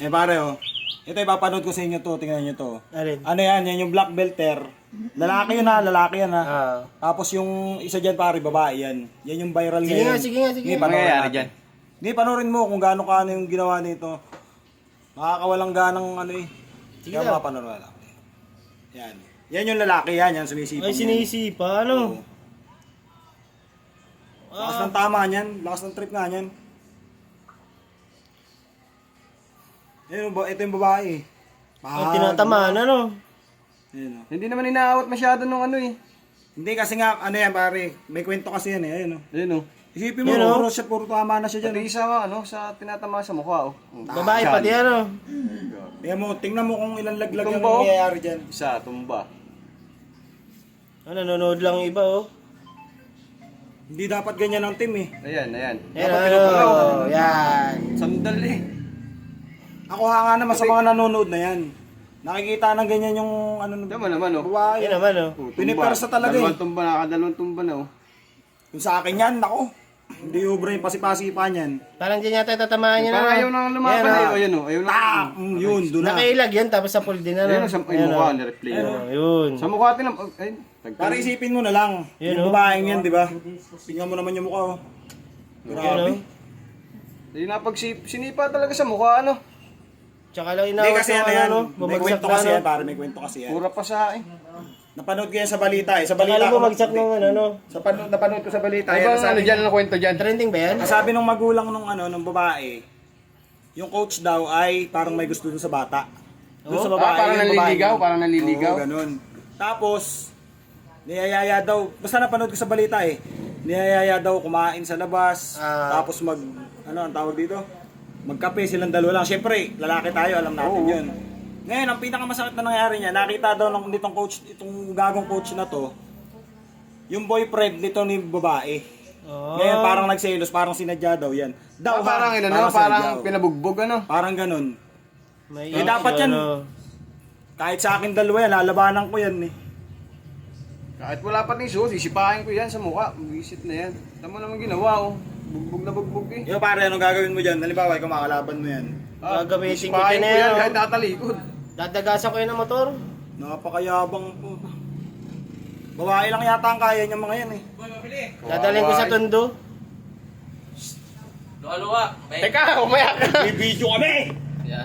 Eh pare oh. Ito ipapanood ko sa inyo to, tingnan niyo to. Alin? Ano yan? Yan yung black belter. Lalaki yun ha, lalaki yan ha. Ah. Tapos yung isa dyan pare, babae yan. Yan yung viral Sige ngayon. nga, sige nga, sige. Hindi, panoorin natin. Hindi, panoorin mo kung gaano ka yung ginawa nito. Nakakawalang ganang ano eh. Sige Kaya lang. mapanood natin. Yan. Yan yung lalaki yan, yan sumisipang. Ay, sinisipa, ano? Lakas ng tama niyan, lakas ng trip nga niyan. Ito yung babae. Ay, tinatamaan, ano? Ayun, oh. Hindi naman inaawat masyado nung ano eh. Hindi kasi nga, ano yan pare, may kwento kasi yan eh, ayun oh. Ayun oh. Isipin mo, Yun, oh. puro tama na siya dyan. Pati isa nga ano, sa tinatama sa mukha oh. Babae pati, ano? Tingnan mo kung ilang laglag yung Tumba, oh. nangyayari dyan. Isa, tumba. Ano, nanonood lang yung iba, oh. Hindi dapat ganyan ang team eh. Ayan, ayan. Yan, Dapat ano, pinapalaw. yan. Sandal eh. Ako hanga naman sa mga nanonood na yan. Nakikita ng ganyan yung ano Tama naman oh. babae. Yan naman, oh. Oh, tumba. Pinipersa talaga eh. Dalawang tumba, nakadalawang tumba na oh. Kung sa akin yan, nako. Hindi ubra yung pasipasipa niyan. Parang dyan yata tatamaan niya na. Parang ayaw nang lumaban Yan, eh. oh. Ayun oh, ayaw na. Yun, doon na. Nakailag yan, tapos sa pool din, ano? Ayun oh, sa Yan, mukha, oh. na-replay Yan, oh. oh, yun. Sa mukha tinam... Ayun. Para isipin mo na lang. Yun, Yung oh. babaeng yan, di ba? Tingnan mo naman yung mukha oh. Yan, Grabe. oh. Hindi na pag sinipa talaga sa mukha ano. Tsaka lang Hindi inawat kasi ng ano yan. ano, May bumagsak kwento na, kasi ano? yan, pare. May kwento kasi yan. Pura pa sa eh. Napanood ko yan sa balita eh. Sa Tsaka balita lang ko. bumagsak ng ano. Napanood ko sa balita. Ano Yan, bang ano dyan, ano kwento dyan? Trending ba yan? Sabi nung magulang nung ano, nung babae, yung coach daw ay parang may gusto dun sa bata. Dun sa babae. Parang yung babae nanliligaw, yun. parang nanliligaw. Oo, ganun. Tapos, niyayaya daw, basta napanood ko sa balita eh, niyayaya daw kumain sa labas, tapos ano ang tawag dito? Magkape silang dalawa lang. Siyempre, lalaki tayo, alam natin Oo. yun. Ngayon, ang pinakamasakit na nangyari niya, nakita daw nitong coach, itong gagong coach na to, yung boyfriend nito ni babae. Oh. Ngayon, parang nagselos, parang sinadya daw yan. Daw, Parang ha? ano, sinadya. parang pinabugbog ano. Parang ganun. May Eh, dapat yan. ano. Kahit sa akin dalawa yan, lalabanan ko yan eh. Kahit wala pa ting suot, sisipahin ko yan sa mukha. Visit na yan. Tama naman ginawa oh. Bugbog na bugbog eh. Yo pare, anong gagawin mo dyan? Halimbawa, ikaw makakalaban mo yan. Gagamitin ko Sisipahin din ko yan, yan oh. kahit nakatalikod. Dadagasan ko yun ng motor. Napakayabang po. Babae lang yata ang kaya niyang mga yan eh. Dadalhin ko sa tondo. Luwa-luwa. Teka, umaya ka. May video kami!